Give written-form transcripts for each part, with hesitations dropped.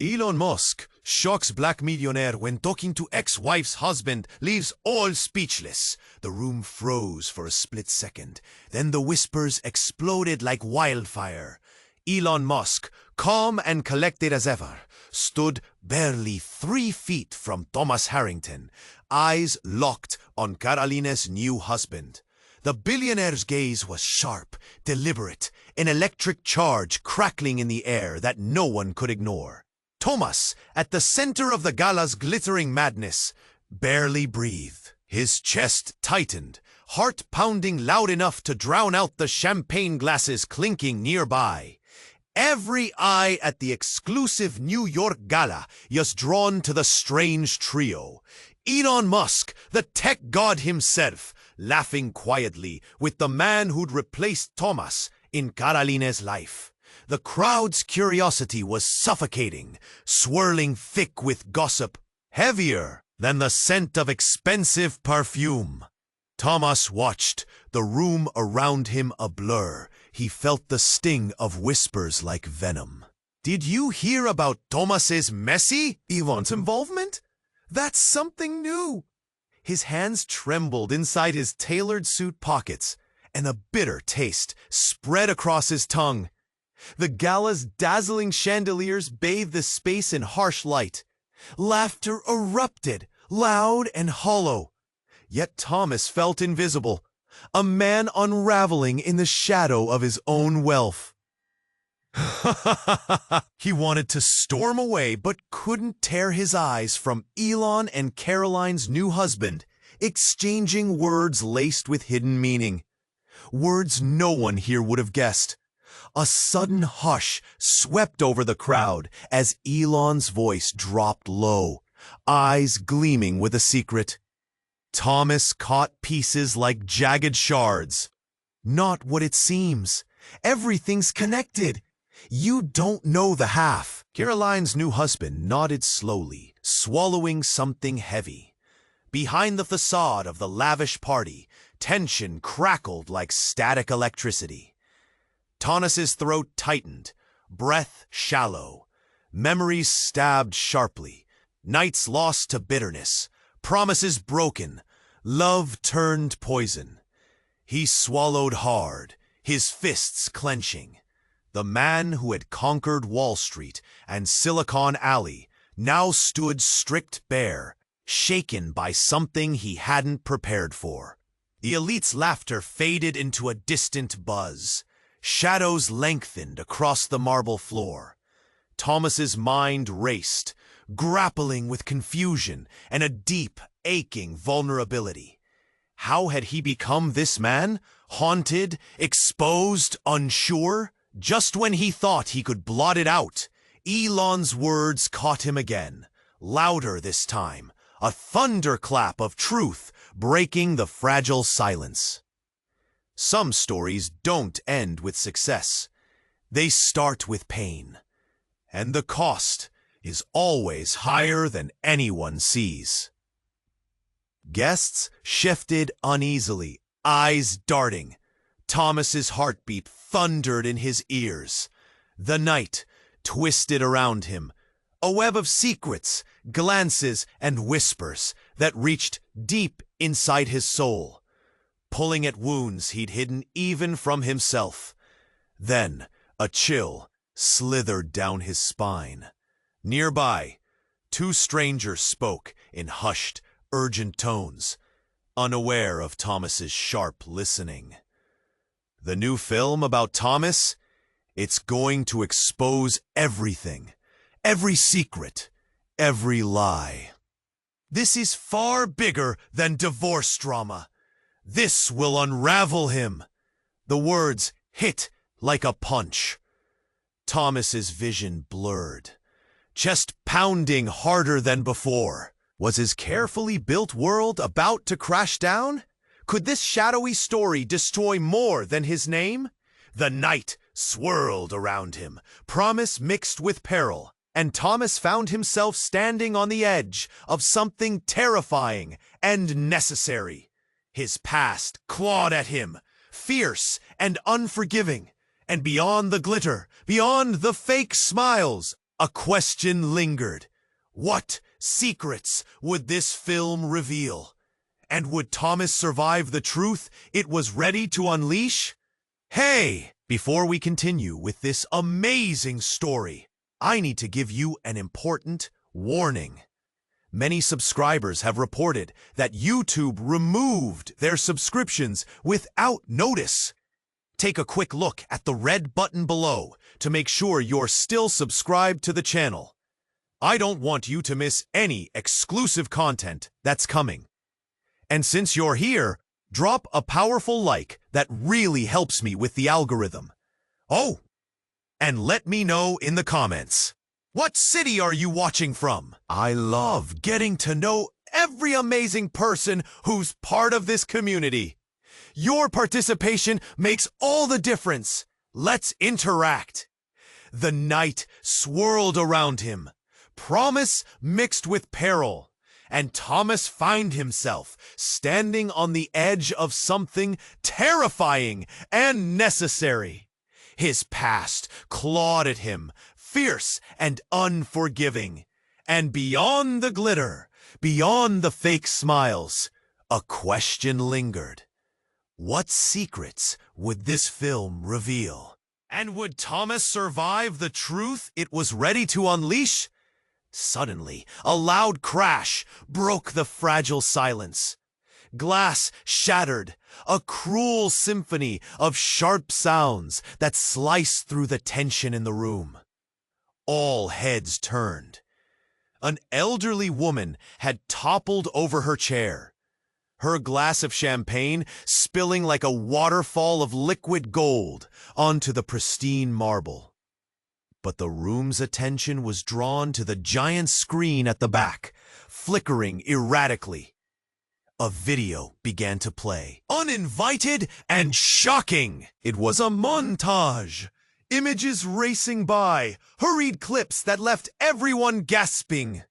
Elon Musk shocks black millionaire when talking to ex-wife's husband, leaves all speechless. The room froze for a split second. Then the whispers exploded like wildfire. Elon Musk, calm and collected as ever, stood barely 3 feet from Thomas Harrington, eyes locked on Carolina's new husband. The billionaire's gaze was sharp, deliberate, an electric charge crackling in the air that no one could ignore. Thomas, at the center of the gala's glittering madness, barely breathed. His chest tightened, heart pounding loud enough to drown out the champagne glasses clinking nearby. Every eye at the exclusive New York gala was drawn to the strange trio. Elon Musk, the tech god himself, laughing quietly with the man who'd replaced Thomas in Carolina's life. The crowd's curiosity was suffocating, swirling thick with gossip, heavier than the scent of expensive perfume. Thomas watched, the room around him a blur. He felt the sting of whispers like venom. Did you hear about Thomas's messy Elon's involvement? That's something new. His hands trembled inside his tailored suit pockets, and a bitter taste spread across his tongue. The gala's dazzling chandeliers bathed the space in harsh light. Laughter erupted, loud and hollow. Yet Thomas felt invisible, a man unraveling in the shadow of his own wealth. He wanted to storm away, but couldn't tear his eyes from Elon and Caroline's new husband, exchanging words laced with hidden meaning. Words no one here would have guessed. A sudden hush swept over the crowd as Elon's voice dropped low, eyes gleaming with a secret. Thomas caught pieces like jagged shards. Not what it seems. Everything's connected. You don't know the half. Caroline's new husband nodded slowly, swallowing something heavy. Behind the facade of the lavish party, tension crackled like static electricity. Thomas's throat tightened, breath shallow, memories stabbed sharply, nights lost to bitterness, promises broken, love turned poison. He swallowed hard, his fists clenching. The man who had conquered Wall Street and Silicon Alley now stood stripped bare, shaken by something he hadn't prepared for. The elite's laughter faded into a distant buzz. Shadows lengthened across the marble floor. Thomas's mind raced, grappling with confusion and a deep, aching vulnerability. How had he become this man? Haunted, exposed, unsure? Just when he thought he could blot it out, Elon's words caught him again, louder this time, a thunderclap of truth breaking the fragile silence. Some stories don't end with success. They start with pain. And the cost is always higher than anyone sees. Guests shifted uneasily, eyes darting. Thomas's heartbeat thundered in his ears. The night twisted around him, a web of secrets, glances, and whispers that reached deep inside his soul, pulling at wounds he'd hidden even from himself. Then a chill slithered down his spine. Nearby, 2 strangers spoke in hushed, urgent tones, unaware of Thomas's sharp listening. The new film about Thomas? It's going to expose everything, every secret, every lie. This is far bigger than divorce drama. This will unravel him. The words hit like a punch. Thomas's vision blurred, chest pounding harder than before. Was his carefully built world about to crash down? Could this shadowy story destroy more than his name? The night swirled around him, promise mixed with peril, and Thomas found himself standing on the edge of something terrifying and necessary. His past clawed at him, fierce and unforgiving, and beyond the glitter, beyond the fake smiles, A question lingered. What secrets would this film reveal? And would Thomas survive the truth it was ready to unleash? Hey! Before we continue with this amazing story, I need to give you an important warning. Many subscribers have reported that YouTube removed their subscriptions without notice. Take a quick look at the red button below to make sure you're still subscribed to the channel. I don't want you to miss any exclusive content that's coming. And since you're here, drop a powerful like that really helps me with the algorithm. Oh, and let me know in the comments. What city are you watching from? I love getting to know every amazing person who's part of this community. Your participation makes all the difference. Let's interact. The night swirled around him, promise mixed with peril, and Thomas found himself standing on the edge of something terrifying and necessary. His past clawed at him, fierce and unforgiving. And beyond the glitter, beyond the fake smiles, a question lingered. What secrets would this film reveal? And would Thomas survive the truth it was ready to unleash? Suddenly, a loud crash broke the fragile silence. Glass shattered, a cruel symphony of sharp sounds that sliced through the tension in the room. All heads turned. An elderly woman had toppled over her chair, her glass of champagne spilling like a waterfall of liquid gold onto the pristine marble. But the room's attention was drawn to the giant screen at the back, flickering erratically. A video began to play, uninvited and shocking. It was a montage. Images racing by, hurried clips that left everyone gasping.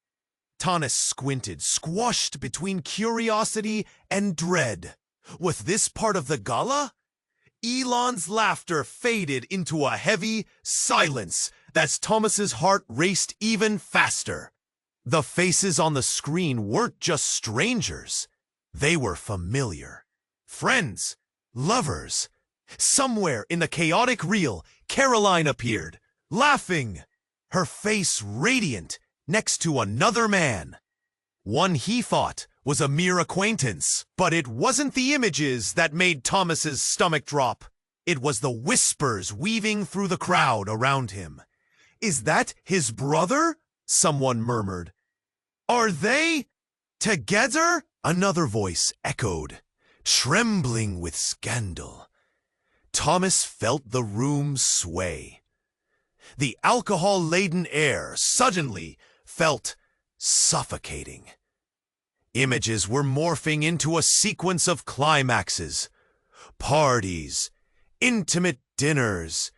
Thomas squinted, squashed between curiosity and dread. Was this part of the gala? Elon's laughter faded into a heavy silence as Thomas's heart raced even faster. The faces on the screen weren't just strangers. They were familiar. Friends, lovers. Somewhere in the chaotic reel, Caroline appeared, laughing, her face radiant, next to another man. One he thought was a mere acquaintance. But it wasn't the images that made Thomas's stomach drop. It was the whispers weaving through the crowd around him. "Is that his brother?" someone murmured. "Are they together?" Another voice echoed, trembling with scandal. Thomas felt the room sway. The alcohol-laden air suddenly felt suffocating. Images were morphing into a sequence of climaxes, parties, intimate dinners,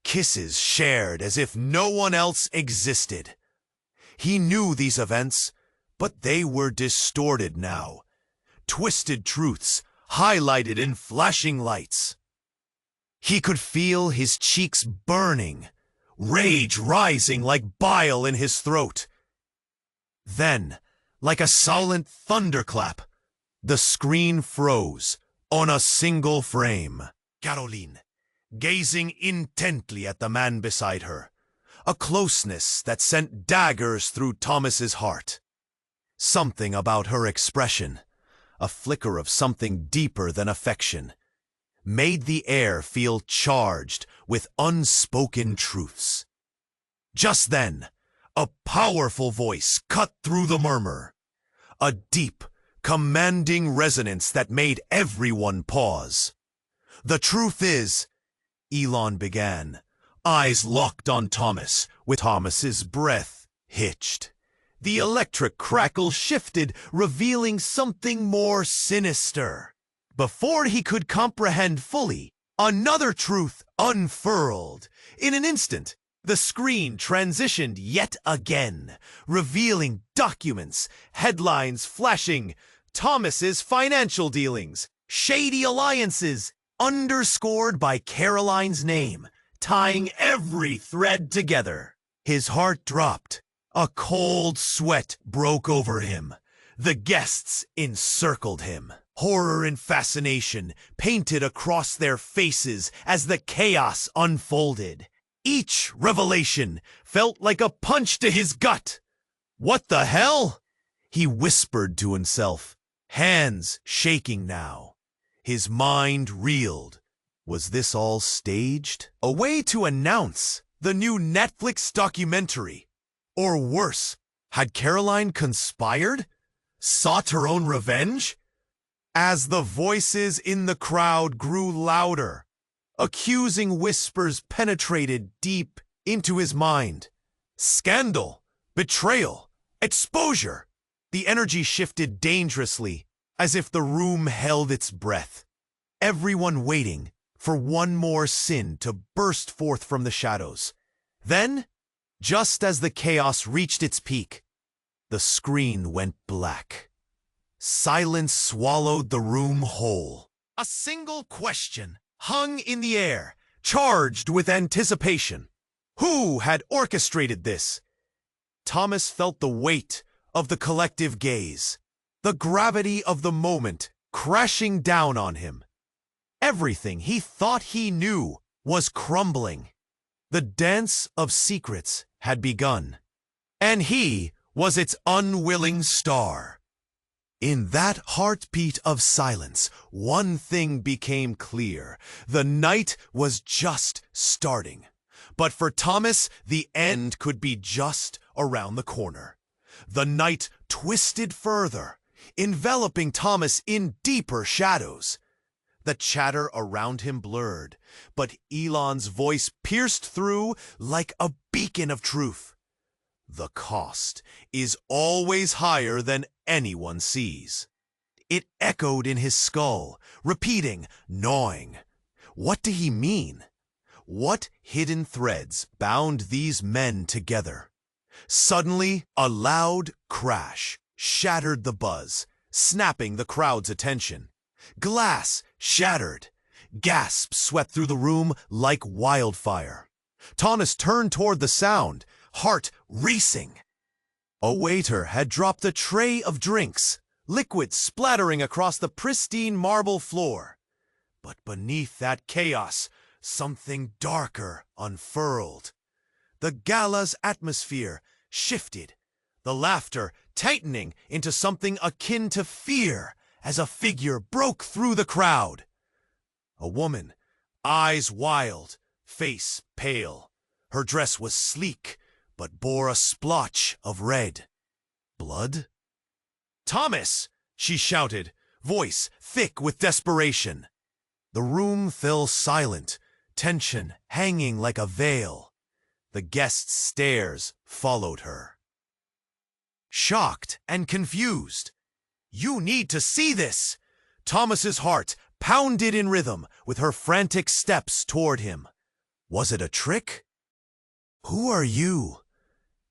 kisses shared as if no one else existed. He knew these events, but they were distorted now, twisted truths highlighted in flashing lights. He could feel his cheeks burning, rage rising like bile in his throat. Then, like a silent thunderclap, the screen froze on a single frame. Caroline, gazing intently at the man beside her, a closeness that sent daggers through Thomas's heart. Something about her expression, a flicker of something deeper than affection, made the air feel charged with unspoken truths. Just then, a powerful voice cut through the murmur, a deep, commanding resonance that made everyone pause. "The truth is," Elon began, eyes locked on Thomas, with Thomas's breath hitched. The electric crackle shifted, revealing something more sinister. Before he could comprehend fully, another truth unfurled. In an instant, the screen transitioned yet again, revealing documents, headlines flashing, Thomas's financial dealings, shady alliances, underscored by Caroline's name, tying every thread together. His heart dropped. A cold sweat broke over him. The guests encircled him. Horror and fascination painted across their faces as the chaos unfolded. Each revelation felt like a punch to his gut. "What the hell?" he whispered to himself, hands shaking now. His mind reeled. Was this all staged? A way to announce the new Netflix documentary? Or worse, had Caroline conspired? Sought her own revenge? As the voices in the crowd grew louder, accusing whispers penetrated deep into his mind. Scandal, betrayal, exposure. The energy shifted dangerously, as if the room held its breath. Everyone waiting for one more sin to burst forth from the shadows. Then, just as the chaos reached its peak, the screen went black. Silence swallowed the room whole. A single question hung in the air, charged with anticipation. Who had orchestrated this? Thomas felt the weight of the collective gaze, the gravity of the moment crashing down on him. Everything he thought he knew was crumbling. The dance of secrets had begun, and he was its unwilling star. In that heartbeat of silence, one thing became clear. The night was just starting. But for Thomas, the end could be just around the corner. The night twisted further, enveloping Thomas in deeper shadows. The chatter around him blurred, but Elon's voice pierced through like a beacon of truth. The cost is always higher than anyone sees. It echoed in his skull, repeating, gnawing. What did he mean? What hidden threads bound these men together? Suddenly, a loud crash shattered the buzz, snapping the crowd's attention. Glass shattered. Gasps swept through the room like wildfire. Thomas turned toward the sound, heart racing. A waiter had dropped a tray of drinks, liquid splattering across the pristine marble floor. But beneath that chaos, something darker unfurled. The gala's atmosphere shifted, the laughter tightening into something akin to fear as a figure broke through the crowd. A woman, eyes wild, face pale. Her dress was sleek, but bore a splotch of red. Blood? "Thomas!" she shouted, voice thick with desperation. The room fell silent, tension hanging like a veil. The guests' stares followed her. Shocked and confused. "You need to see this!" Thomas's heart pounded in rhythm with her frantic steps toward him. Was it a trick? "Who are you?"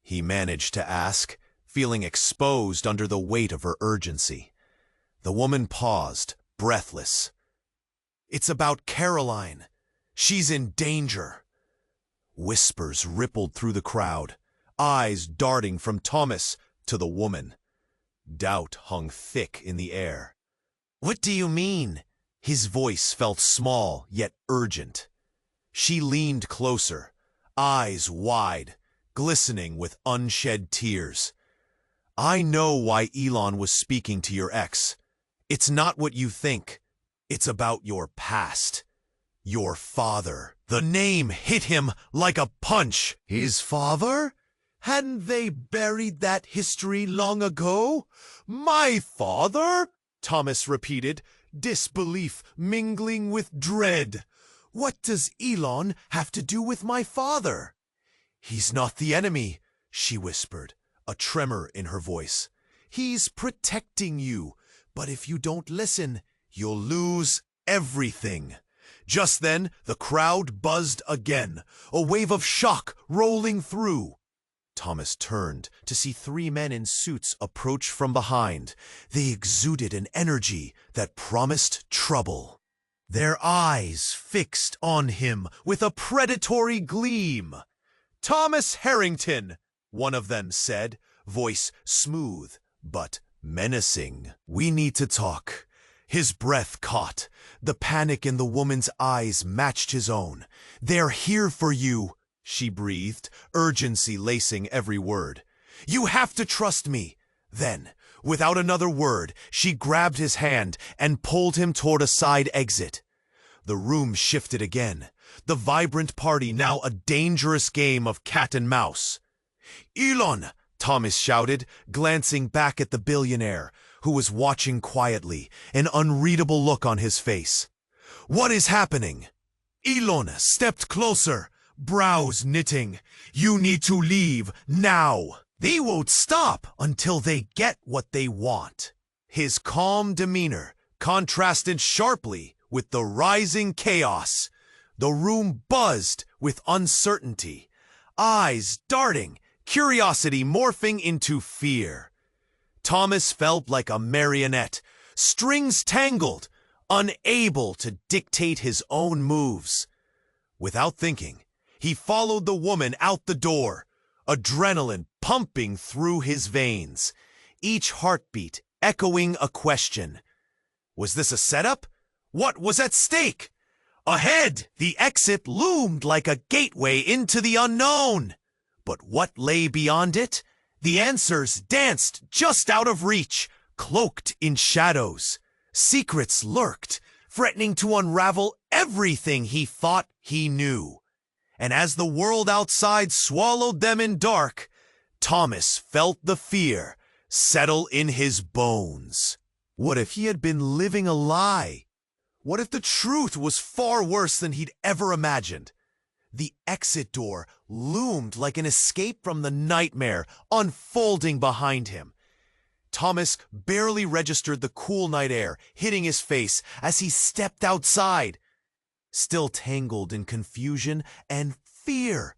he managed to ask, feeling exposed under the weight of her urgency. The woman paused, breathless. "It's about Caroline. She's in danger." Whispers rippled through the crowd, eyes darting from Thomas to the woman. Doubt hung thick in the air. "What do you mean?" His voice felt small yet urgent. She leaned closer, eyes wide, glistening with unshed tears. "I know why Elon was speaking to your ex. It's not what you think. It's about your past. Your father." The name hit him like a punch. His father? Hadn't they buried that history long ago? "My father?" Thomas repeated, disbelief mingling with dread. "What does Elon have to do with my father?" "He's not the enemy," she whispered, a tremor in her voice. "He's protecting you, but if you don't listen, you'll lose everything." Just then, the crowd buzzed again, a wave of shock rolling through. Thomas turned to see three men in suits approach from behind. They exuded an energy that promised trouble. Their eyes fixed on him with a predatory gleam. Thomas Harrington, one of them said, voice smooth but menacing. We need to talk. His breath caught. The panic in the woman's eyes matched his own. They're here for you, she breathed, urgency lacing every word. You have to trust me. Then, without another word, she grabbed his hand and pulled him toward a side exit. The room shifted again. The vibrant party now a dangerous game of cat and mouse. Elon, Thomas shouted, glancing back at the billionaire, who was watching quietly, an unreadable look on his face. What is happening? Elon stepped closer, brows knitting. You need to leave now. They won't stop until they get what they want. His calm demeanor contrasted sharply with the rising chaos. The room buzzed with uncertainty, eyes darting, curiosity morphing into fear. Thomas felt like a marionette, strings tangled, unable to dictate his own moves. Without thinking, he followed the woman out the door, adrenaline pumping through his veins, each heartbeat echoing a question. Was this a setup? What was at stake? Ahead, the exit loomed like a gateway into the unknown. But what lay beyond it? The answers danced just out of reach, cloaked in shadows. Secrets lurked, threatening to unravel everything he thought he knew. And as the world outside swallowed them in dark, Thomas felt the fear settle in his bones. What if he had been living a lie? What if the truth was far worse than he'd ever imagined? The exit door loomed like an escape from the nightmare unfolding behind him. Thomas barely registered the cool night air hitting his face as he stepped outside, still tangled in confusion and fear.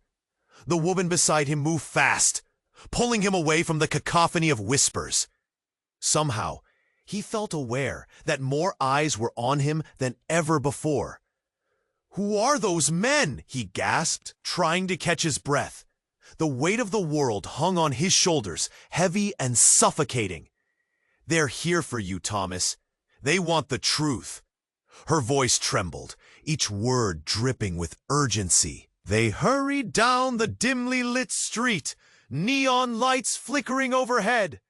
The woman beside him moved fast, pulling him away from the cacophony of whispers. Somehow, he felt aware that more eyes were on him than ever before. Who are those men? He gasped, trying to catch his breath. The weight of the world hung on his shoulders, heavy and suffocating. They're here for you, Thomas. They want the truth. Her voice trembled, each word dripping with urgency. They hurried down the dimly lit street, neon lights flickering overhead.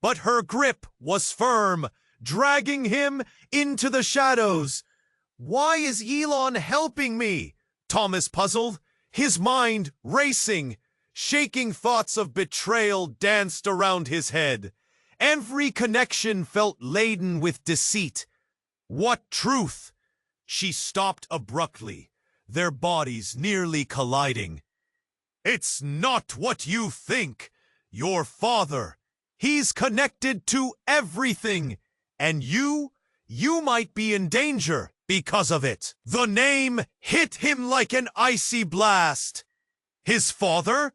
But her grip was firm, dragging him into the shadows. Why is Elon helping me? Thomas puzzled, his mind racing. Shaking thoughts of betrayal danced around his head. Every connection felt laden with deceit. What truth? She stopped abruptly, their bodies nearly colliding. It's not what you think. Your father, he's connected to everything. And you might be in danger because of it. The name hit him like an icy blast. His father?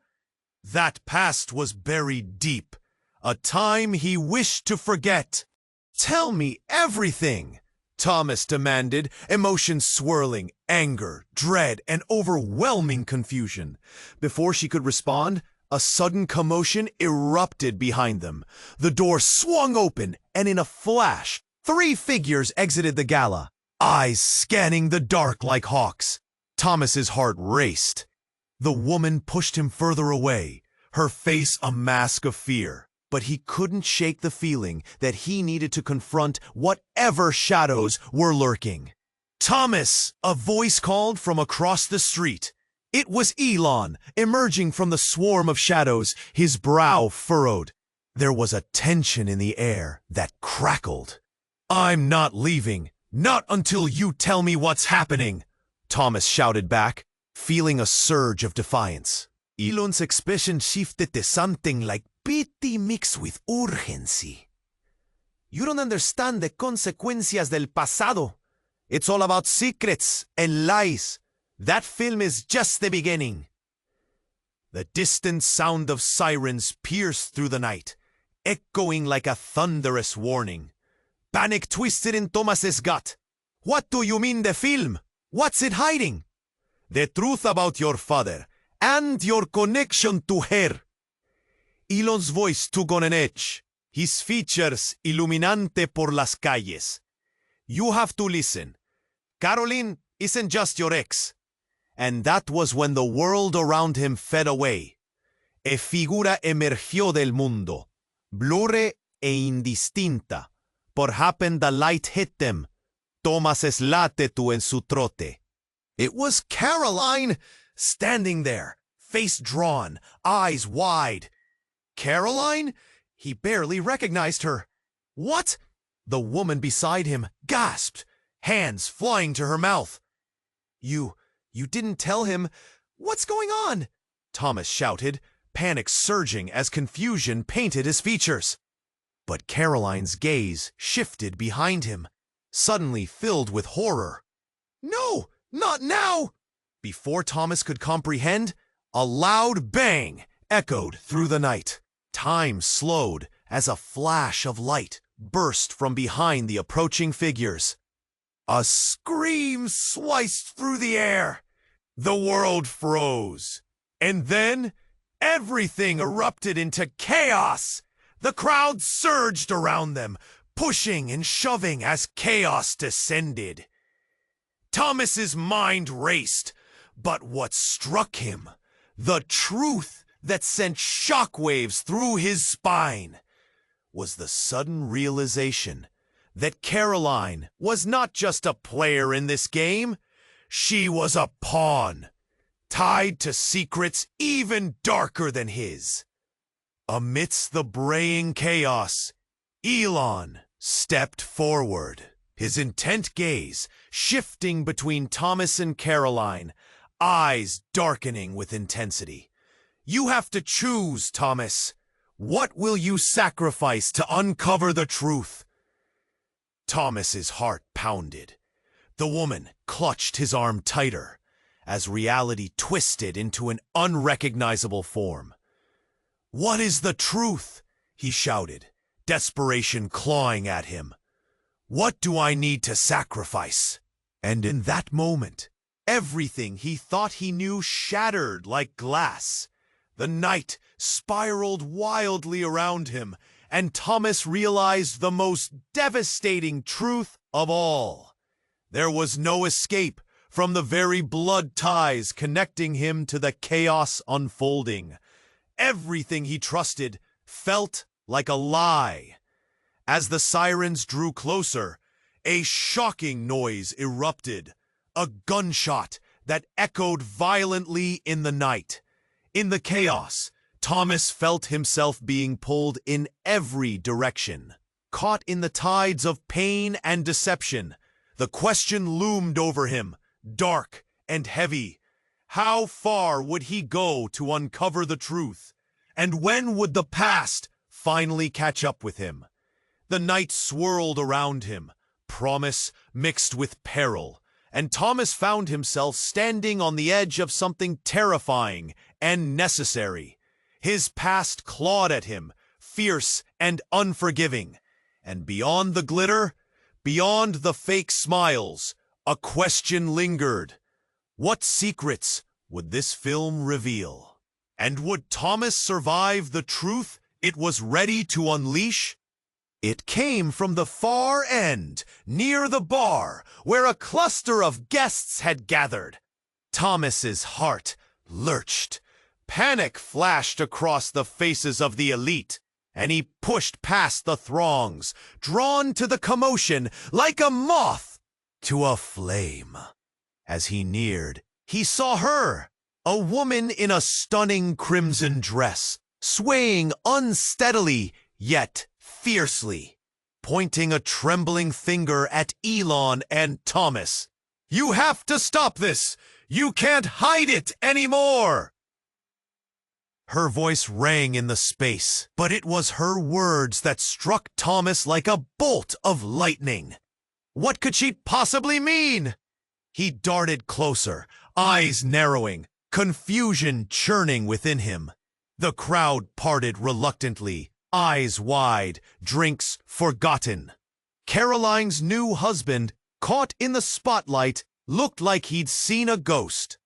That past was buried deep, a time he wished to forget. Tell me everything, Thomas demanded, emotions swirling, anger, dread, and overwhelming confusion. Before she could respond, a sudden commotion erupted behind them. The door swung open, and in a flash, 3 figures exited the gala, eyes scanning the dark like hawks. Thomas's heart raced. The woman pushed him further away, her face a mask of fear. But he couldn't shake the feeling that he needed to confront whatever shadows were lurking. Thomas! A voice called from across the street. It was Elon, emerging from the swarm of shadows, his brow furrowed. There was a tension in the air that crackled. I'm not leaving, not until you tell me what's happening, Thomas shouted back, feeling a surge of defiance. Elon's expression shifted to something like pity mixed with urgency. You don't understand the consecuencias del pasado. It's all about secrets and lies. That film is just the beginning. The distant sound of sirens pierced through the night, echoing like a thunderous warning. Panic twisted in Thomas's gut. What do you mean the film? What's it hiding? The truth about your father and your connection to her. Elon's voice took on an edge, his features iluminante por las calles. You have to listen. Caroline isn't just your ex. And that was when the world around him fed away. A figura emergió del mundo, blurre e indistinta. Por happen the light hit them. Thomas's látetu en su trote. It was Caroline, standing there, face drawn, eyes wide. Caroline? He barely recognized her. What? The woman beside him gasped, hands flying to her mouth. You didn't tell him. What's going on? Thomas shouted, panic surging as confusion painted his features. But Caroline's gaze shifted behind him, suddenly filled with horror. No, not now! Before Thomas could comprehend, a loud bang echoed through the night. Time slowed as a flash of light burst from behind the approaching figures. A scream sliced through the air. The world froze. And then, everything erupted into chaos. The crowd surged around them, pushing and shoving as chaos descended. Thomas's mind raced, but what struck him, the truth that sent shockwaves through his spine, was the sudden realization that Caroline was not just a player in this game, she was a pawn, tied to secrets even darker than his. Amidst the braying chaos, Elon stepped forward, his intent gaze shifting between Thomas and Caroline, eyes darkening with intensity. You have to choose, Thomas. What will you sacrifice to uncover the truth? Thomas's heart pounded. The woman clutched his arm tighter as reality twisted into an unrecognizable form. What is the truth? He shouted, desperation clawing at him. What do I need to sacrifice? And in that moment, everything he thought he knew shattered like glass. The night spiraled wildly around him, and Thomas realized the most devastating truth of all. There was no escape from the very blood ties connecting him to the chaos unfolding. Everything he trusted felt like a lie. As the sirens drew closer, a shocking noise erupted, a gunshot that echoed violently in the night. In the chaos, Thomas felt himself being pulled in every direction. Caught in the tides of pain and deception, the question loomed over him, dark and heavy. How far would he go to uncover the truth? And when would the past finally catch up with him? The night swirled around him, promise mixed with peril, and Thomas found himself standing on the edge of something terrifying and necessary. His past clawed at him, fierce and unforgiving. And beyond the glitter, beyond the fake smiles, a question lingered. What secrets would this film reveal? And would Thomas survive the truth it was ready to unleash? It came from the far end, near the bar, where a cluster of guests had gathered. Thomas's heart lurched. Panic flashed across the faces of the elite, and he pushed past the throngs, drawn to the commotion like a moth to a flame. As he neared, he saw her, a woman in a stunning crimson dress, swaying unsteadily yet fiercely, pointing a trembling finger at Elon and Thomas. You have to stop this! You can't hide it anymore! Her voice rang in the space, but it was her words that struck Thomas like a bolt of lightning. What could she possibly mean? He darted closer, eyes narrowing, confusion churning within him. The crowd parted reluctantly, eyes wide, drinks forgotten. Caroline's new husband, caught in the spotlight, looked like he'd seen a ghost.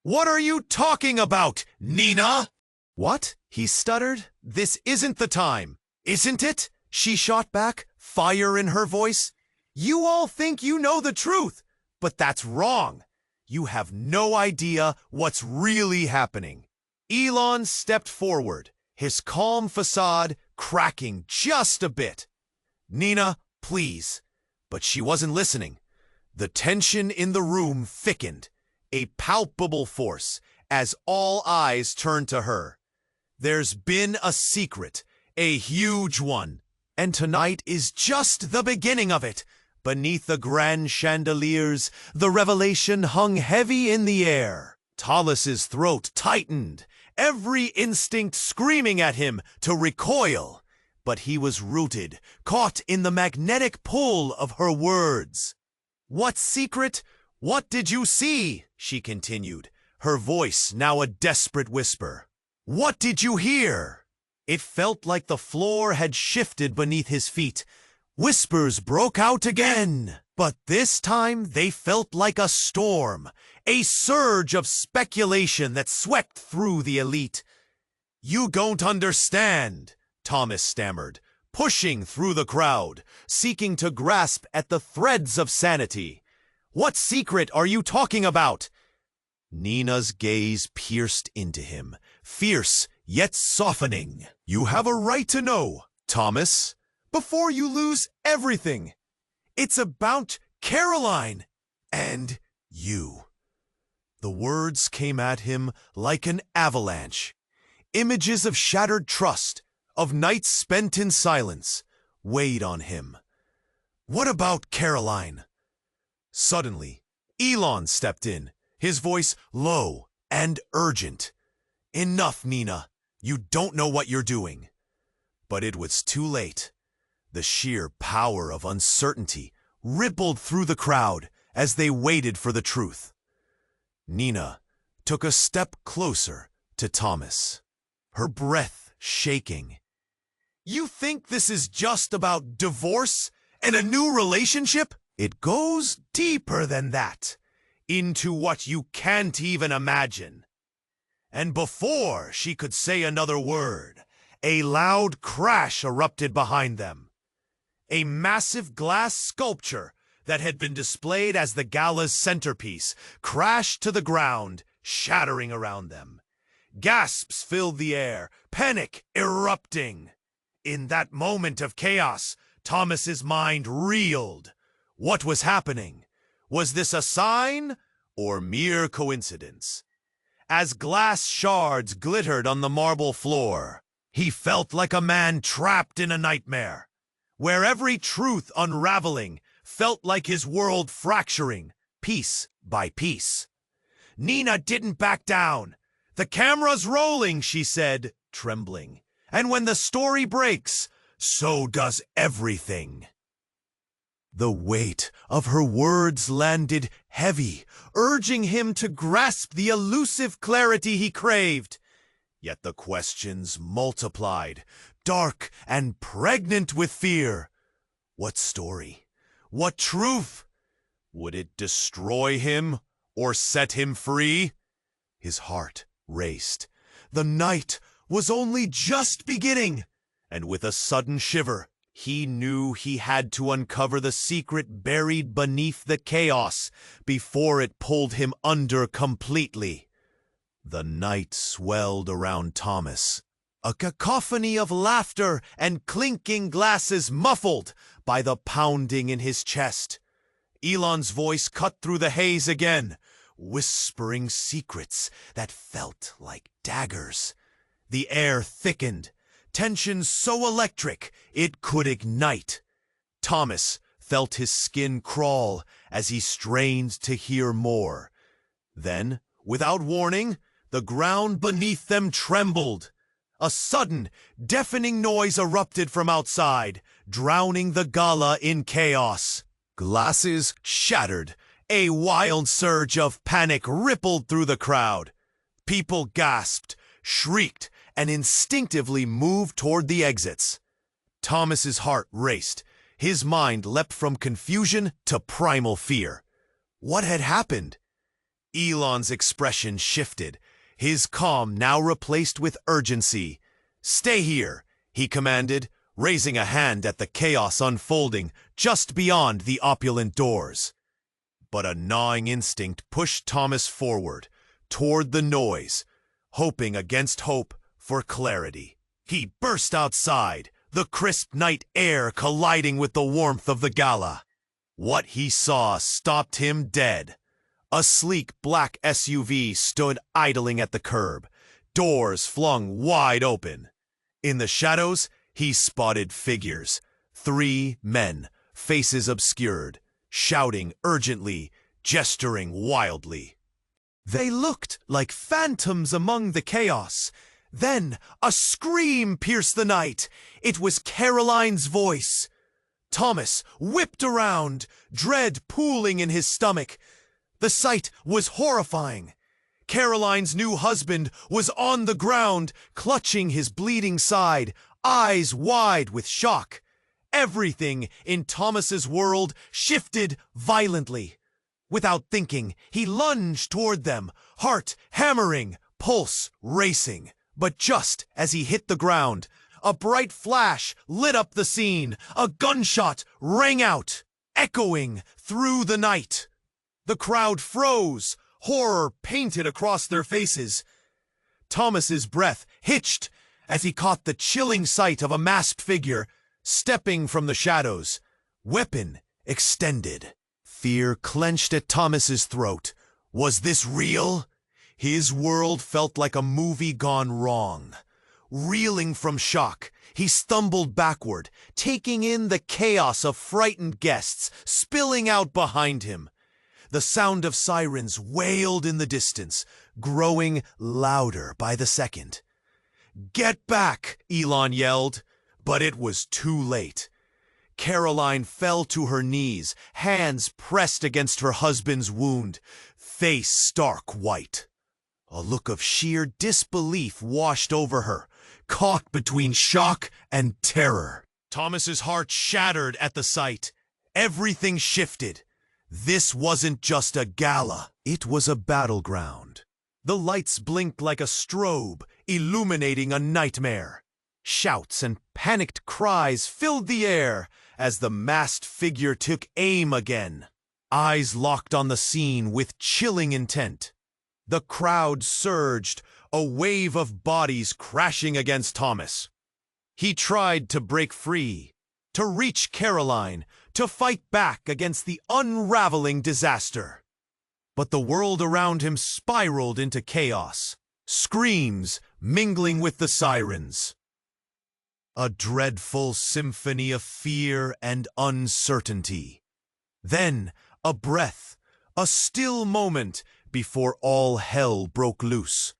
What are you talking about, Nina? What? He stuttered. This isn't the time. Isn't it? She shot back, fire in her voice. You all think you know the truth, but that's wrong. You have no idea what's really happening. Elon stepped forward, his calm facade cracking just a bit. Nina, please. But she wasn't listening. The tension in the room thickened, a palpable force, as all eyes turned to her. There's been a secret, a huge one, and tonight is just the beginning of it. Beneath the grand chandeliers, the revelation hung heavy in the air. Thomas's throat tightened, every instinct screaming at him to recoil. But he was rooted, caught in the magnetic pull of her words. What secret? What did you see? She continued, her voice now a desperate whisper. What did you hear? It felt like the floor had shifted beneath his feet. Whispers broke out again, but this time they felt like a storm, a surge of speculation that swept through the elite. You don't understand, Thomas stammered, pushing through the crowd, seeking to grasp at the threads of sanity. What secret are you talking about? Nina's gaze pierced into him, fierce yet softening. You have a right to know, Thomas, before you lose everything. It's about Caroline and you. The words came at him like an avalanche. Images of shattered trust, of nights spent in silence, weighed on him. What about Caroline? Suddenly, Elon stepped in, his voice low and urgent. Enough, Nina. You don't know what you're doing. But it was too late. The sheer power of uncertainty rippled through the crowd as they waited for the truth. Nina took a step closer to Thomas, her breath shaking. You think this is just about divorce and a new relationship? It goes deeper than that, into what you can't even imagine. And before she could say another word, a loud crash erupted behind them. A massive glass sculpture that had been displayed as the gala's centerpiece crashed to the ground, shattering around them. Gasps filled the air, panic erupting. In that moment of chaos, Thomas's mind reeled. What was happening? Was this a sign or mere coincidence? As glass shards glittered on the marble floor, he felt like a man trapped in a nightmare, where every truth unraveling felt like his world fracturing, piece by piece. Nina didn't back down. The camera's rolling, she said, trembling. And when the story breaks, so does everything. The weight of her words landed heavy, urging him to grasp the elusive clarity he craved. Yet the questions multiplied, dark and pregnant with fear. What story? What truth? Would it destroy him or set him free? His heart raced. The night was only just beginning, and with a sudden shiver, he knew he had to uncover the secret buried beneath the chaos before it pulled him under completely. The night swelled around Thomas, a cacophony of laughter and clinking glasses muffled by the pounding in his chest. Elon's voice cut through the haze again, whispering secrets that felt like daggers. The air thickened, tension so electric it could ignite. Thomas felt his skin crawl as he strained to hear more. Then, without warning, the ground beneath them trembled. A sudden, deafening noise erupted from outside, drowning the gala in chaos. Glasses shattered. A wild surge of panic rippled through the crowd. People gasped, shrieked, and instinctively moved toward the exits. Thomas's heart raced. His mind leapt from confusion to primal fear. What had happened? Elon's expression shifted, his calm now replaced with urgency. "Stay here," he commanded, raising a hand at the chaos unfolding just beyond the opulent doors. But a gnawing instinct pushed Thomas forward, toward the noise, hoping against hope for clarity. He burst outside, the crisp night air colliding with the warmth of the gala. What he saw stopped him dead. A sleek black SUV stood idling at the curb, doors flung wide open. In the shadows, he spotted figures, 3 men, faces obscured, shouting urgently, gesturing wildly. They looked like phantoms among the chaos. Then a scream pierced the night. It was Caroline's voice. Thomas whipped around, dread pooling in his stomach. The sight was horrifying. Caroline's new husband was on the ground, clutching his bleeding side, eyes wide with shock. Everything in Thomas's world shifted violently. Without thinking, he lunged toward them, heart hammering, pulse racing. But just as he hit the ground, a bright flash lit up the scene. A gunshot rang out, echoing through the night. The crowd froze, horror painted across their faces. Thomas's breath hitched as he caught the chilling sight of a masked figure stepping from the shadows, weapon extended. Fear clenched at Thomas's throat. Was this real? His world felt like a movie gone wrong. Reeling from shock, he stumbled backward, taking in the chaos of frightened guests spilling out behind him. The sound of sirens wailed in the distance, growing louder by the second. "Get back!" Elon yelled, but it was too late. Caroline fell to her knees, hands pressed against her husband's wound, face stark white. A look of sheer disbelief washed over her, caught between shock and terror. Thomas's heart shattered at the sight. Everything shifted. This wasn't just a gala, it was a battleground. The lights blinked like a strobe, illuminating a nightmare. Shouts and panicked cries filled the air as the masked figure took aim again. Eyes locked on the scene with chilling intent. The crowd surged, a wave of bodies crashing against Thomas. He tried to break free, to reach Caroline, to fight back against the unraveling disaster. But the world around him spiraled into chaos, screams mingling with the sirens. A dreadful symphony of fear and uncertainty. Then a breath, a still moment before all hell broke loose.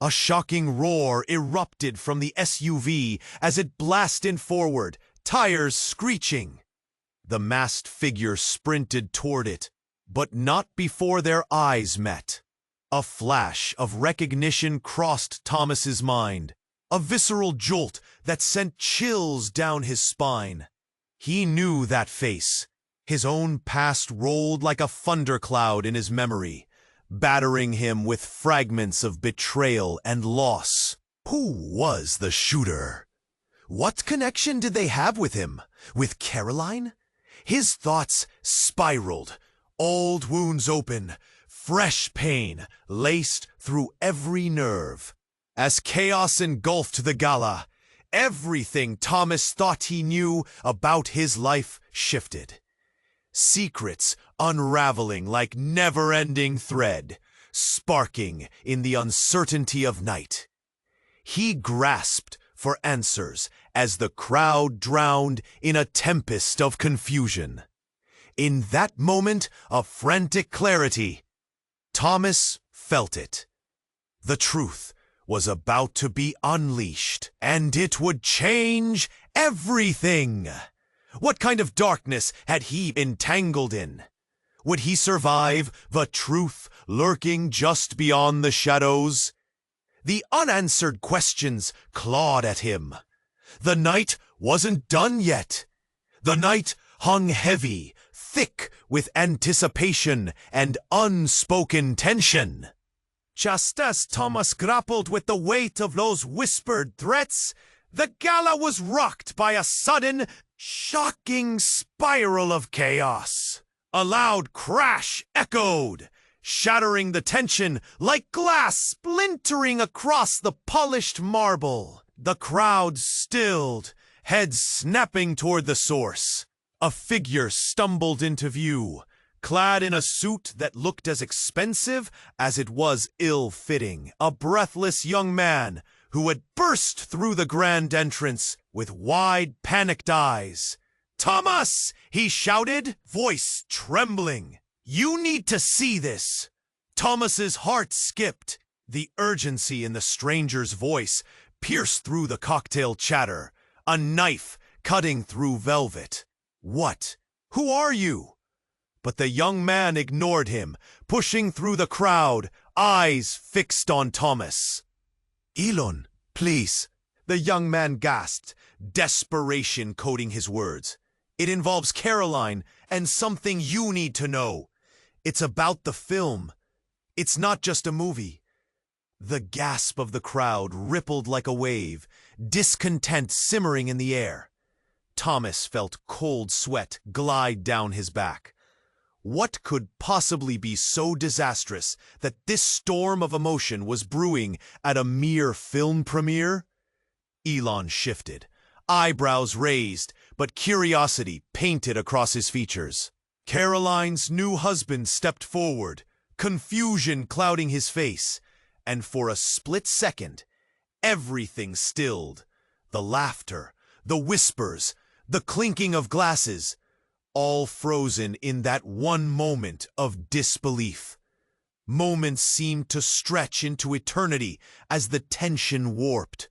A shocking roar erupted from the SUV as it blasted forward, tires screeching. The masked figure sprinted toward it, but not before their eyes met. A flash of recognition crossed Thomas's mind, a visceral jolt that sent chills down his spine. He knew that face. His own past rolled like a thundercloud in his memory, battering him with fragments of betrayal and loss. Who was the shooter? What connection did they have with him? With Caroline? His thoughts spiraled, old wounds open, fresh pain laced through every nerve. As chaos engulfed the gala, everything Thomas thought he knew about his life shifted. Secrets unraveling like never-ending thread, sparking in the uncertainty of night. He grasped for answers as the crowd drowned in a tempest of confusion. In that moment of frantic clarity, Thomas felt it. The truth was about to be unleashed, and it would change everything. What kind of darkness had he entangled in? Would he survive the truth lurking just beyond the shadows? The unanswered questions clawed at him. The night wasn't done yet. The night hung heavy, thick with anticipation and unspoken tension. Just as Thomas grappled with the weight of those whispered threats, the gala was rocked by a sudden, shocking spiral of chaos. A loud crash echoed, shattering the tension like glass splintering across the polished marble. The crowd stilled, heads snapping toward the source. A figure stumbled into view, clad in a suit that looked as expensive as it was ill-fitting. A breathless young man who had burst through the grand entrance with wide, panicked eyes. "Thomas!" he shouted, voice trembling. "You need to see this." Thomas's heart skipped. The urgency in the stranger's voice pierced through the cocktail chatter, a knife cutting through velvet. "What? Who are you?" But the young man ignored him, pushing through the crowd, eyes fixed on Thomas. "Elon, please," the young man gasped, desperation coating his words. "It involves Caroline and something you need to know. It's about the film. It's not just a movie." The gasp of the crowd rippled like a wave, discontent simmering in the air. Thomas felt cold sweat glide down his back. What could possibly be so disastrous that this storm of emotion was brewing at a mere film premiere? Elon shifted, eyebrows raised, but curiosity painted across his features. Caroline's new husband stepped forward, confusion clouding his face, and for a split second, everything stilled. The laughter, the whispers, the clinking of glasses, all frozen in that one moment of disbelief. Moments seemed to stretch into eternity as the tension warped.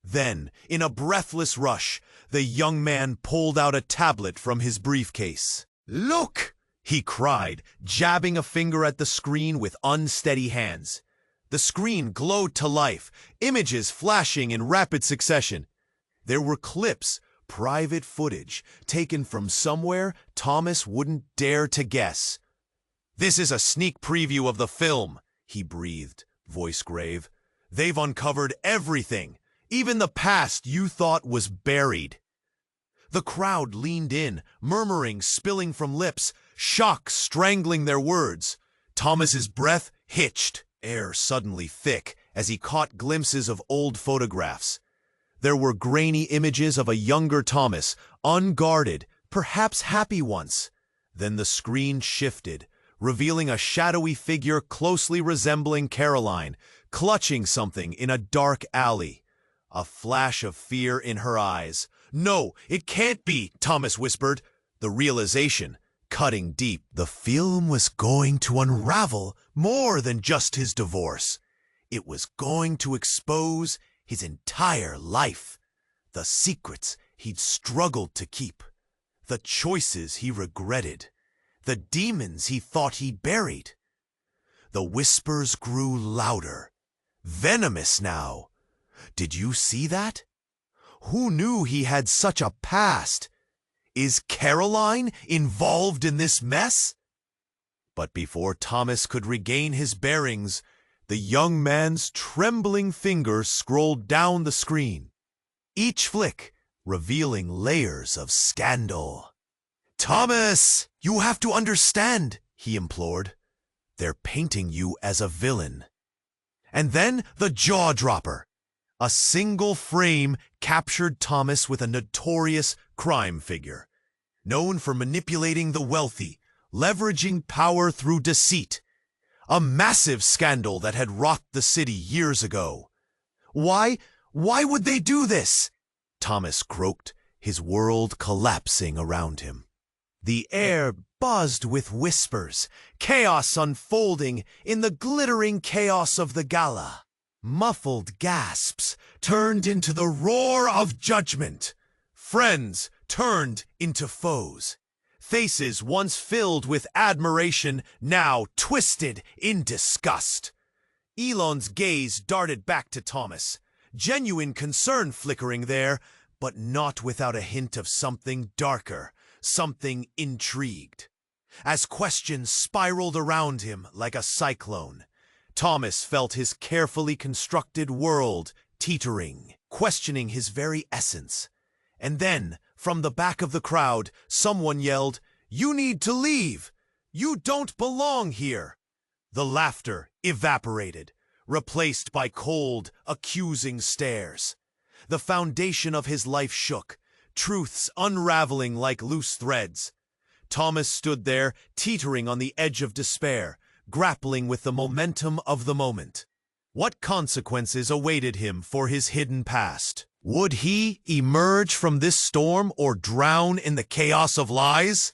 Then, in a breathless rush, the young man pulled out a tablet from his briefcase. "Look!" he cried, jabbing a finger at the screen with unsteady hands. The screen glowed to life, images flashing in rapid succession. There were clips, private footage, taken from somewhere Thomas wouldn't dare to guess. "This is a sneak preview of the film," he breathed, voice grave. "They've uncovered everything, even the past you thought was buried." The crowd leaned in, murmuring spilling from lips, shock strangling their words. Thomas's breath hitched, air suddenly thick, as he caught glimpses of old photographs. There were grainy images of a younger Thomas, unguarded, perhaps happy once. Then the screen shifted, revealing a shadowy figure closely resembling Caroline, clutching something in a dark alley. A flash of fear in her eyes. "No, it can't be," Thomas whispered, the realization cutting deep. The film was going to unravel more than just his divorce. It was going to expose his entire life, the secrets he'd struggled to keep, the choices he regretted, the demons he thought he'd buried. The whispers grew louder, venomous now. "Did you see that? Who knew he had such a past? Is Caroline involved in this mess?" But before Thomas could regain his bearings, the young man's trembling finger scrolled down the screen, each flick revealing layers of scandal. "Thomas, you have to understand," he implored. "They're painting you as a villain." And then the jaw-dropper. A single frame captured Thomas with a notorious crime figure, known for manipulating the wealthy, leveraging power through deceit. A massive scandal that had rocked the city years ago. Why would they do this?" Thomas croaked, his world collapsing around him. The air buzzed with whispers, chaos unfolding in the glittering chaos of the gala. Muffled gasps turned into the roar of judgment. Friends turned into foes. Faces once filled with admiration now twisted in disgust. Elon's gaze darted back to Thomas, genuine concern flickering there, but not without a hint of something darker, something intrigued. as questions spiraled around him like a cyclone. Thomas felt his carefully constructed world teetering, questioning his very essence. And then, from the back of the crowd, someone yelled, "You need to leave! You don't belong here!" The laughter evaporated, replaced by cold, accusing stares. The foundation of his life shook, truths unraveling like loose threads. Thomas stood there, teetering on the edge of despair, grappling with the momentum of the moment. What consequences awaited him for his hidden past? Would he emerge from this storm or drown in the chaos of lies?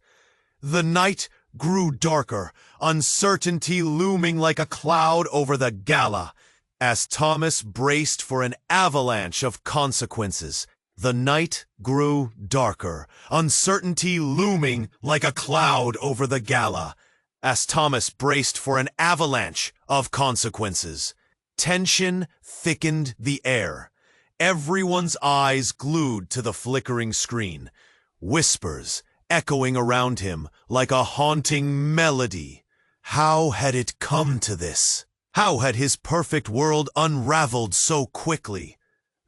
The night grew darker, uncertainty looming like a cloud over the gala. As Thomas braced for an avalanche of consequences, the night grew darker, uncertainty looming like a cloud over the gala. As Thomas braced for an avalanche of consequences, tension thickened the air. Everyone's eyes glued to the flickering screen, whispers echoing around him like a haunting melody. How had it come to this? How had his perfect world unraveled so quickly?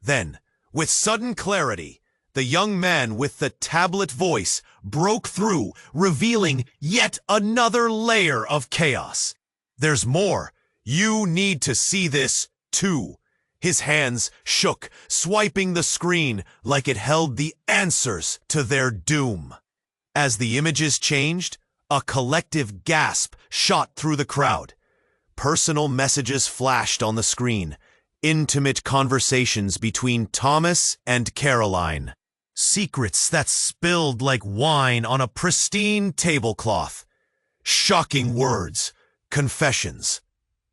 Then, with sudden clarity, the young man with the tablet voice broke through, revealing yet another layer of chaos. "There's more. You need to see this, too." His hands shook, swiping the screen like it held the answers to their doom. As the images changed, a collective gasp shot through the crowd. Personal messages flashed on the screen, intimate conversations between Thomas and Caroline. Secrets that spilled like wine on a pristine tablecloth. Shocking words, confessions,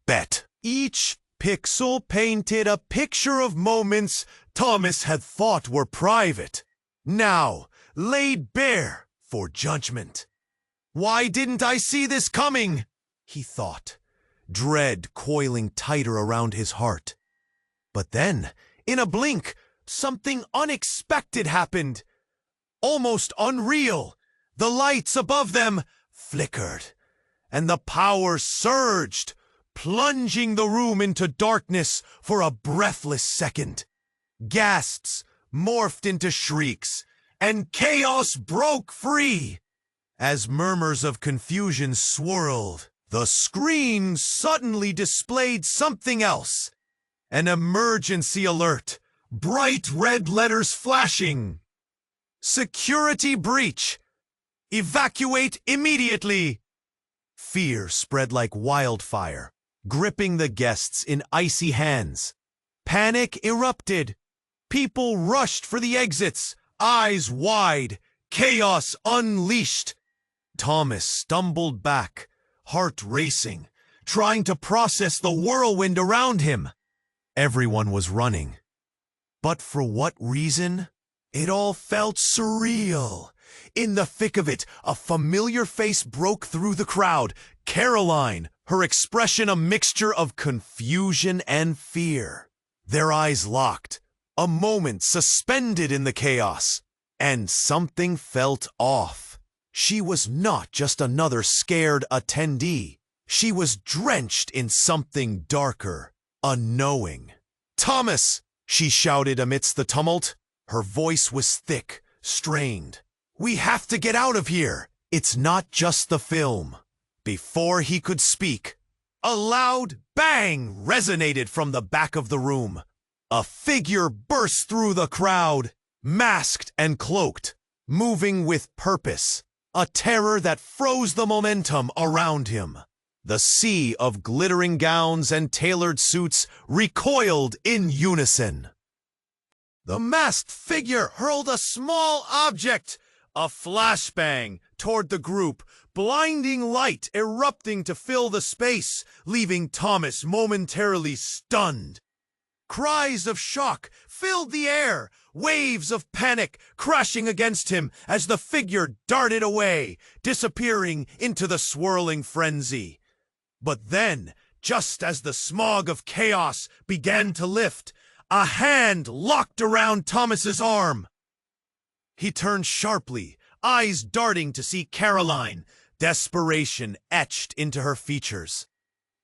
bet. Each pixel painted a picture of moments Thomas had thought were private, now laid bare for judgment. "Why didn't I see this coming?" he thought, dread coiling tighter around his heart. But then, in a blink, something unexpected happened. Almost unreal. The lights above them flickered, and the power surged, plunging the room into darkness for a breathless second. Gasps morphed into shrieks, and chaos broke free. As murmurs of confusion swirled, the screen suddenly displayed something else. An emergency alert, bright red letters flashing. "Security breach! Evacuate immediately!" Fear spread like wildfire, gripping the guests in icy hands. Panic erupted. People rushed for the exits, eyes wide, chaos unleashed. Thomas stumbled back, heart racing, trying to process the whirlwind around him. Everyone was running. But for what reason? It all felt surreal. In the thick of it, a familiar face broke through the crowd. Caroline, her expression a mixture of confusion and fear. Their eyes locked, a moment suspended in the chaos. And something felt off. She was not just another scared attendee. She was drenched in something darker, unknowing. "Thomas!" she shouted amidst the tumult. Her voice was thick, strained. "We have to get out of here. It's not just the film." Before he could speak, a loud bang resonated from the back of the room. A figure burst through the crowd, masked and cloaked, moving with purpose, a terror that froze the momentum around him. The sea of glittering gowns and tailored suits recoiled in unison. The masked figure hurled a small object, a flashbang, toward the group, blinding light erupting to fill the space, leaving Thomas momentarily stunned. Cries of shock filled the air, waves of panic crashing against him as the figure darted away, disappearing into the swirling frenzy. But then, just as the smog of chaos began to lift, a hand locked around Thomas's arm. He turned sharply, eyes darting to see Caroline, desperation etched into her features.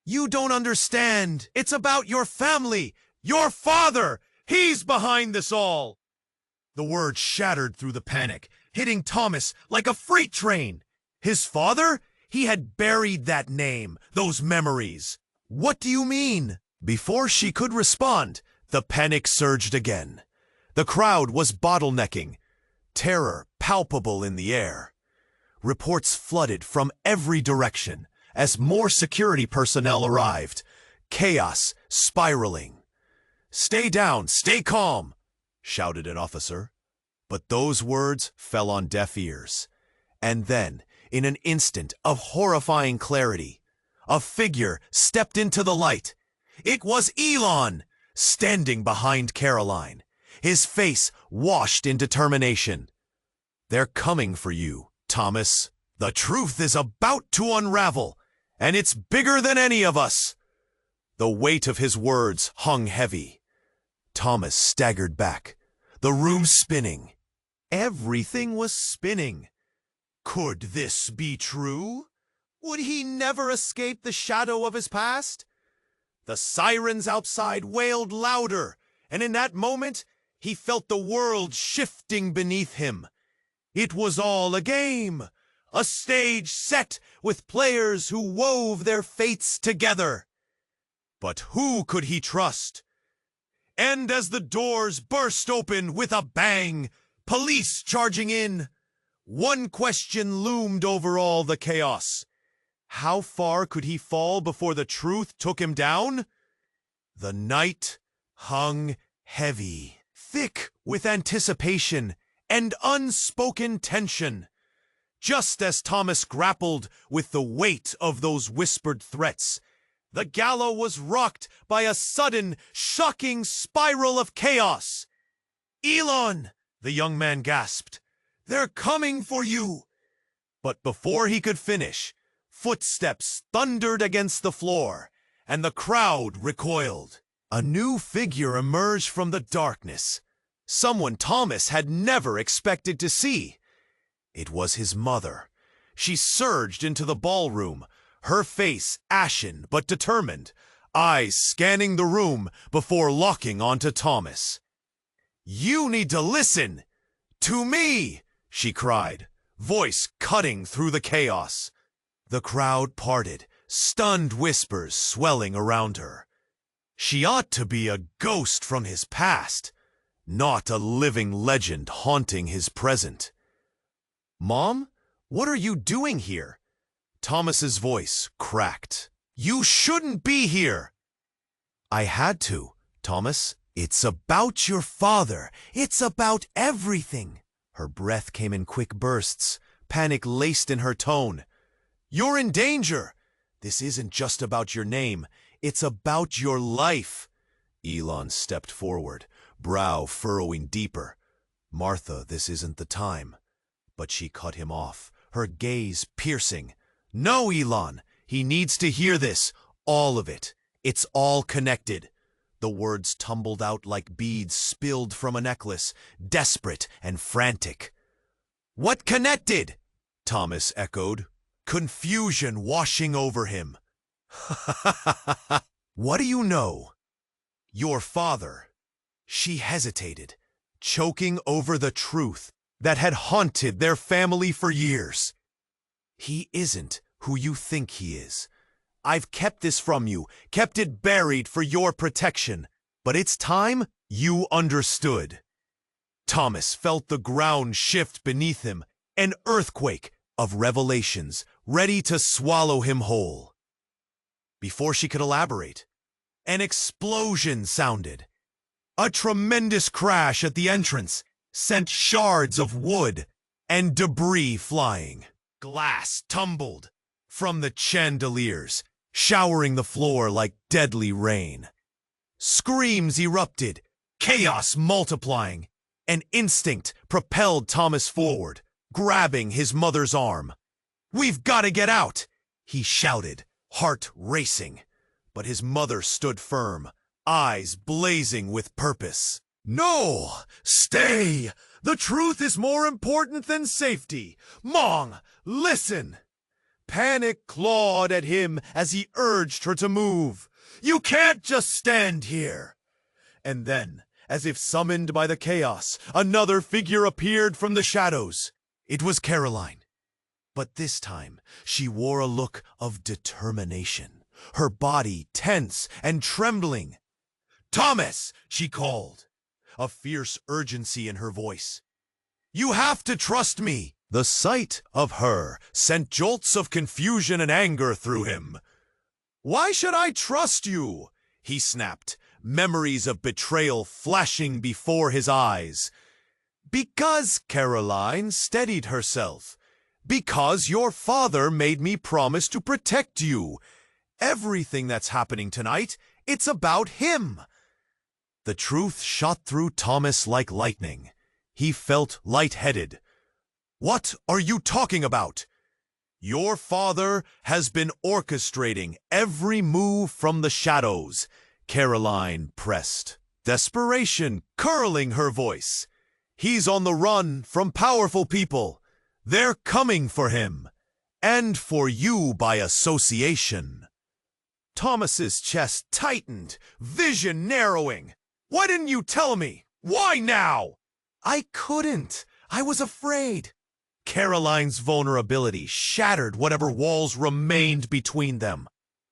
"You don't understand. It's about your family. Your father. He's behind this all." The words shattered through the panic, hitting Thomas like a freight train. His father? He had buried that name, those memories. "What do you mean?" Before she could respond, the panic surged again. The crowd was bottlenecking, terror palpable in the air. Reports flooded from every direction as more security personnel arrived, chaos spiraling. "Stay down, stay calm," shouted an officer. But those words fell on deaf ears. And then, in an instant of horrifying clarity, a figure stepped into the light. It was Elon, standing behind Caroline, his face washed in determination. "They're coming for you, Thomas. The truth is about to unravel, and it's bigger than any of us." The weight of his words hung heavy. Thomas staggered back, the room spinning. Everything was spinning. Could this be true? Would he never escape the shadow of his past? The sirens outside wailed louder, and in that moment, he felt the world shifting beneath him. It was all a game, a stage set with players who wove their fates together. But who could he trust? And as the doors burst open with a bang, police charging in, one question loomed over all the chaos. How far could he fall before the truth took him down? The night hung heavy, thick with anticipation and unspoken tension. Just as Thomas grappled with the weight of those whispered threats, the gala was rocked by a sudden, shocking spiral of chaos. "Elon!" the young man gasped. "They're coming for you!" But before he could finish, footsteps thundered against the floor, and the crowd recoiled. A new figure emerged from the darkness, someone Thomas had never expected to see. It was his mother. She surged into the ballroom, her face ashen but determined, eyes scanning the room before locking onto Thomas. "You need to listen to me!" she cried, voice cutting through the chaos. The crowd parted, stunned whispers swelling around her. She ought to be a ghost from his past, not a living legend haunting his present. "Mom, what are you doing here?" Thomas's voice cracked. "You shouldn't be here." "I had to, Thomas. It's about your father. It's about everything." Her breath came in quick bursts, panic laced in her tone. "You're in danger. This isn't just about your name. It's about your life." Elon stepped forward, brow furrowing deeper. "Martha, this isn't the time." But she cut him off, her gaze piercing. "No, Elon, he needs to hear this, all of it. It's all connected." The words tumbled out like beads spilled from a necklace, desperate and frantic. "What connected?" Thomas echoed, confusion washing over him. "What do you know?" "Your father." She hesitated, choking over the truth that had haunted their family for years. "He isn't who you think he is. I've kept this from you, kept it buried for your protection. But it's time you understood." Thomas felt the ground shift beneath him, an earthquake of revelations ready to swallow him whole. Before she could elaborate, an explosion sounded. A tremendous crash at the entrance sent shards of wood and debris flying. Glass tumbled from the chandeliers, showering the floor like deadly rain. Screams erupted, chaos multiplying. An instinct propelled Thomas forward, grabbing his mother's arm. "We've got to get out!" he shouted, heart racing. But his mother stood firm, eyes blazing with purpose. "No! Stay! The truth is more important than safety! Mom, listen!" Panic clawed at him as he urged her to move. "You can't just stand here!" And then, as if summoned by the chaos, another figure appeared from the shadows. It was Caroline. But this time, she wore a look of determination, her body tense and trembling. "Thomas!" she called, a fierce urgency in her voice. "You have to trust me!" The sight of her sent jolts of confusion and anger through him. "Why should I trust you?" he snapped, memories of betrayal flashing before his eyes. "Because," Caroline steadied herself, "because your father made me promise to protect you. Everything that's happening tonight, it's about him." The truth shot through Thomas like lightning. He felt lightheaded. "What are you talking about?" "Your father has been orchestrating every move from the shadows," Caroline pressed, desperation curling her voice. "He's on the run from powerful people. They're coming for him. And for you by association." Thomas's chest tightened, vision narrowing. "Why didn't you tell me? Why now?" "I couldn't. I was afraid." Caroline's vulnerability shattered whatever walls remained between them.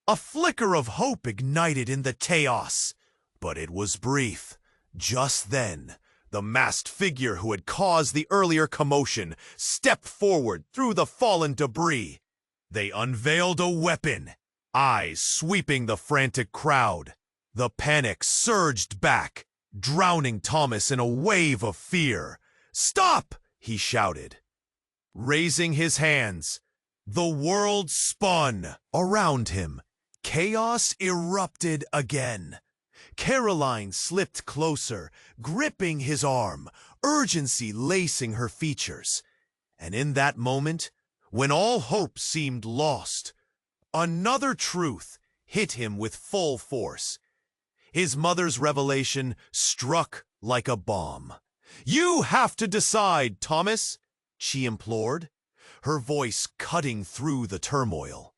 A flicker of hope ignited in the chaos, but it was brief. Just then, the masked figure who had caused the earlier commotion stepped forward through the fallen debris. They unveiled a weapon, eyes sweeping the frantic crowd. The panic surged back, drowning Thomas in a wave of fear. "Stop!" he shouted. Raising his hands, the world spun around him. Chaos erupted again. Caroline slipped closer, gripping his arm, urgency lacing her features. And in that moment, when all hope seemed lost, another truth hit him with full force. His mother's revelation struck like a bomb. "You have to decide, Thomas," she implored, her voice cutting through the turmoil.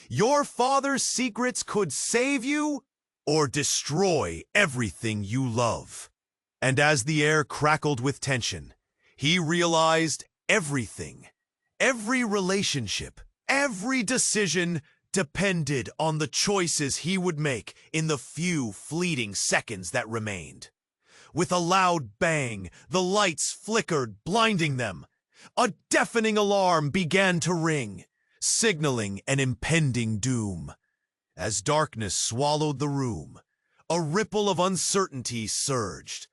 "Your father's secrets could save you or destroy everything you love." And as the air crackled with tension, he realized everything, every relationship, every decision depended on the choices he would make in the few fleeting seconds that remained. With a loud bang, the lights flickered, blinding them. A deafening alarm began to ring, signaling an impending doom. As darkness swallowed the room, a ripple of uncertainty surged.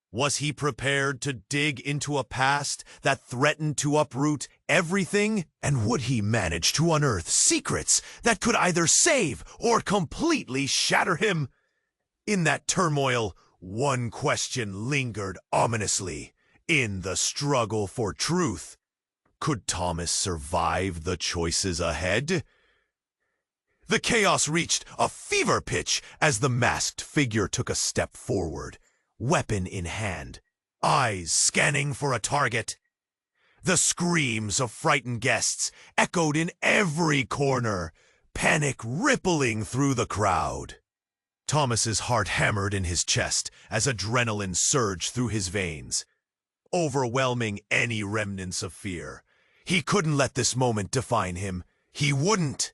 Was he prepared to dig into a past that threatened to uproot everything? And would he manage to unearth secrets that could either save or completely shatter him? In that turmoil, one question lingered ominously. In the struggle for truth, could Thomas survive the choices ahead? The chaos reached a fever pitch as the masked figure took a step forward, weapon in hand, eyes scanning for a target. The screams of frightened guests echoed in every corner, panic rippling through the crowd. Thomas's heart hammered in his chest as adrenaline surged through his veins, overwhelming any remnants of fear. He couldn't let this moment define him. He wouldn't.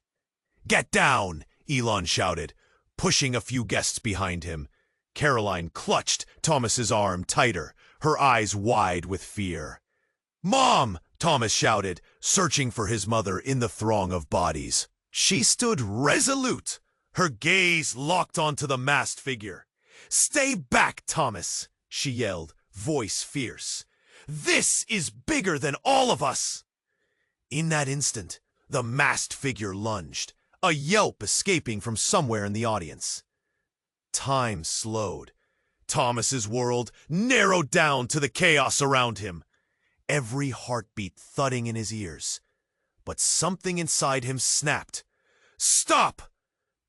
"Get down!" Elon shouted, pushing a few guests behind him. Caroline clutched Thomas's arm tighter, her eyes wide with fear. "Mom!" Thomas shouted, searching for his mother in the throng of bodies. She stood resolute, her gaze locked onto the masked figure. "Stay back, Thomas!" she yelled, voice fierce. "This is bigger than all of us!" In that instant, the masked figure lunged, a yelp escaping from somewhere in the audience. Time slowed. Thomas's world narrowed down to the chaos around him, every heartbeat thudding in his ears. But something inside him snapped. "Stop!"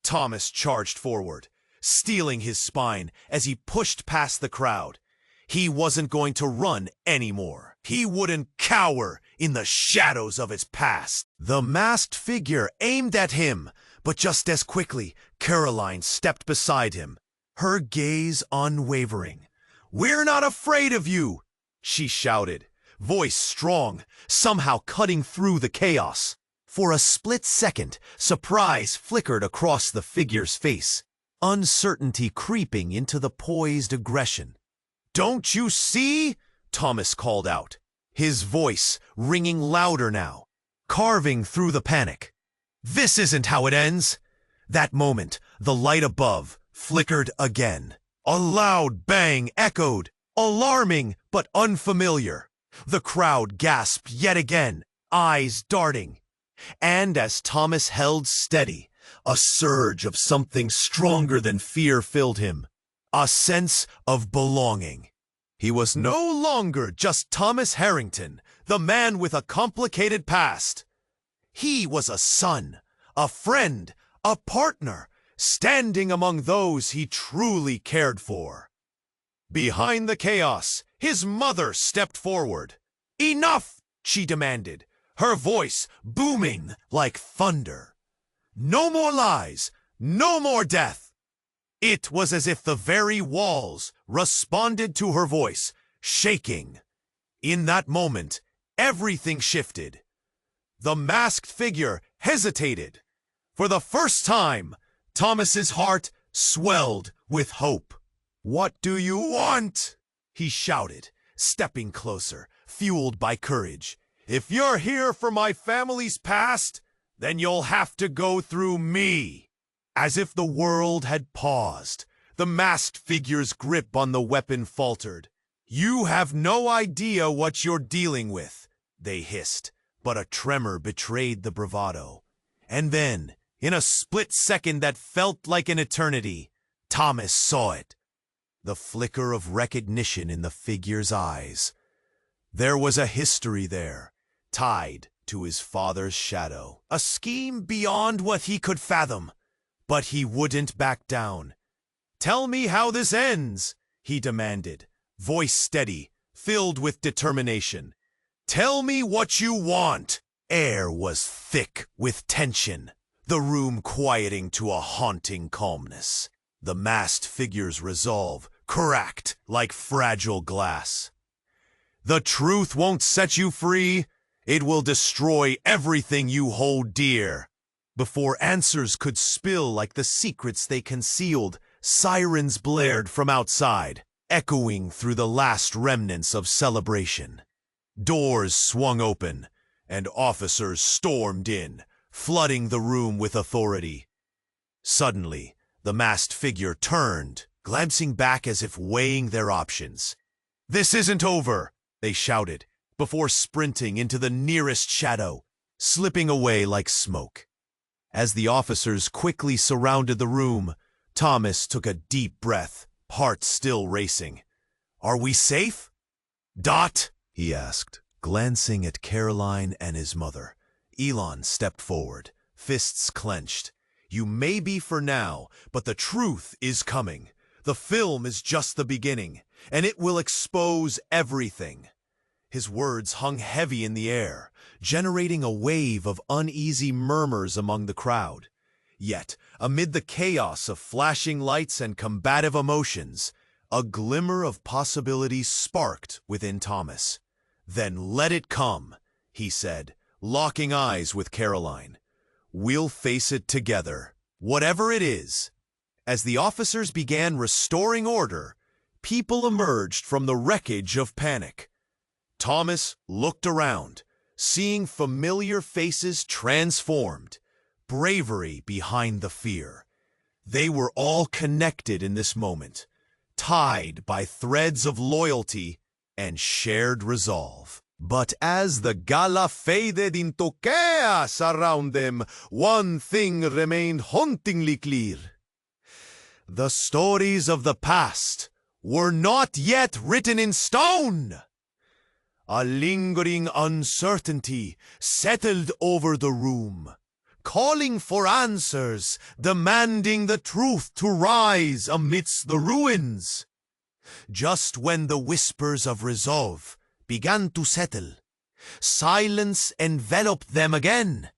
Thomas charged forward, steeling his spine as he pushed past the crowd. He wasn't going to run anymore. He wouldn't cower in the shadows of its past. The masked figure aimed at him, but just as quickly, Caroline stepped beside him, her gaze unwavering. "We're not afraid of you," she shouted, voice strong, somehow cutting through the chaos. For a split second, surprise flickered across the figure's face, uncertainty creeping into the poised aggression. "Don't you see?" Thomas called out, his voice ringing louder now, carving through the panic. "This isn't how it ends." That moment, the light above flickered again. A loud bang echoed, alarming but unfamiliar. The crowd gasped yet again, eyes darting. And as Thomas held steady, a surge of something stronger than fear filled him, a sense of belonging. He was no longer just Thomas Harrington, the man with a complicated past. He was a son, a friend, a partner, standing among those he truly cared for. Behind the chaos, his mother stepped forward. "Enough!" she demanded, her voice booming like thunder. "No more lies, no more death." It was as if the very walls responded to her voice, shaking. In that moment, everything shifted. The masked figure hesitated. For the first time, Thomas's heart swelled with hope. "What do you want?" he shouted, stepping closer, fueled by courage. "If you're here for my family's past, then you'll have to go through me." As if the world had paused, the masked figure's grip on the weapon faltered. "You have no idea what you're dealing with," they hissed, but a tremor betrayed the bravado. And then, in a split second that felt like an eternity, Thomas saw it. The flicker of recognition in the figure's eyes. There was a history there, tied to his father's shadow. A scheme beyond what he could fathom. But he wouldn't back down. "Tell me how this ends," he demanded, voice steady, filled with determination. "Tell me what you want." Air was thick with tension, the room quieting to a haunting calmness. The masked figure's resolve cracked like fragile glass. "The truth won't set you free. It will destroy everything you hold dear." Before answers could spill like the secrets they concealed, sirens blared from outside, echoing through the last remnants of celebration. Doors swung open, and officers stormed in, flooding the room with authority. Suddenly, the masked figure turned, glancing back as if weighing their options. "This isn't over," they shouted, before sprinting into the nearest shadow, slipping away like smoke. As the officers quickly surrounded the room, Thomas took a deep breath, heart still racing. "Are we safe?" "Dot?" he asked, glancing at Caroline and his mother. Elon stepped forward, fists clenched. "You may be for now, but the truth is coming. The film is just the beginning, and it will expose everything." His words hung heavy in the air, generating a wave of uneasy murmurs among the crowd. Yet, amid the chaos of flashing lights and combative emotions, a glimmer of possibility sparked within Thomas. "Then let it come," he said, locking eyes with Caroline. "We'll face it together, whatever it is." As the officers began restoring order, people emerged from the wreckage of panic. Thomas looked around, seeing familiar faces transformed, bravery behind the fear. They were all connected in this moment, tied by threads of loyalty and shared resolve. But as the gala faded into chaos around them, one thing remained hauntingly clear. The stories of the past were not yet written in stone. A lingering uncertainty settled over the room, calling for answers, demanding the truth to rise amidst the ruins. Just when the whispers of resolve began to settle, Silence enveloped them again,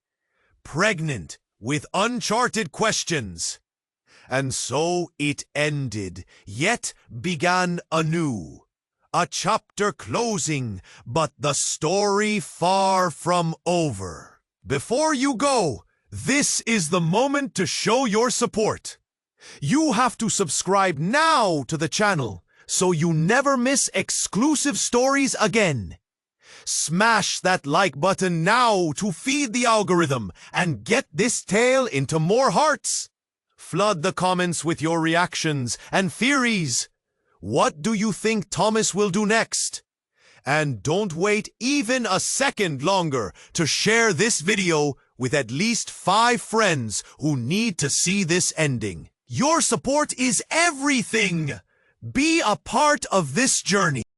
pregnant with uncharted questions. And so it ended, yet began anew. A chapter closing, but the story far from over. Before you go, this is the moment to show your support. You have to subscribe now to the channel so you never miss exclusive stories again. Smash that like button now to feed the algorithm and get this tale into more hearts. Flood the comments with your reactions and theories. What do you think Thomas will do next? And don't wait even a second longer to share this video with at least 5 friends who need to see this ending. Your support is everything. Be a part of this journey.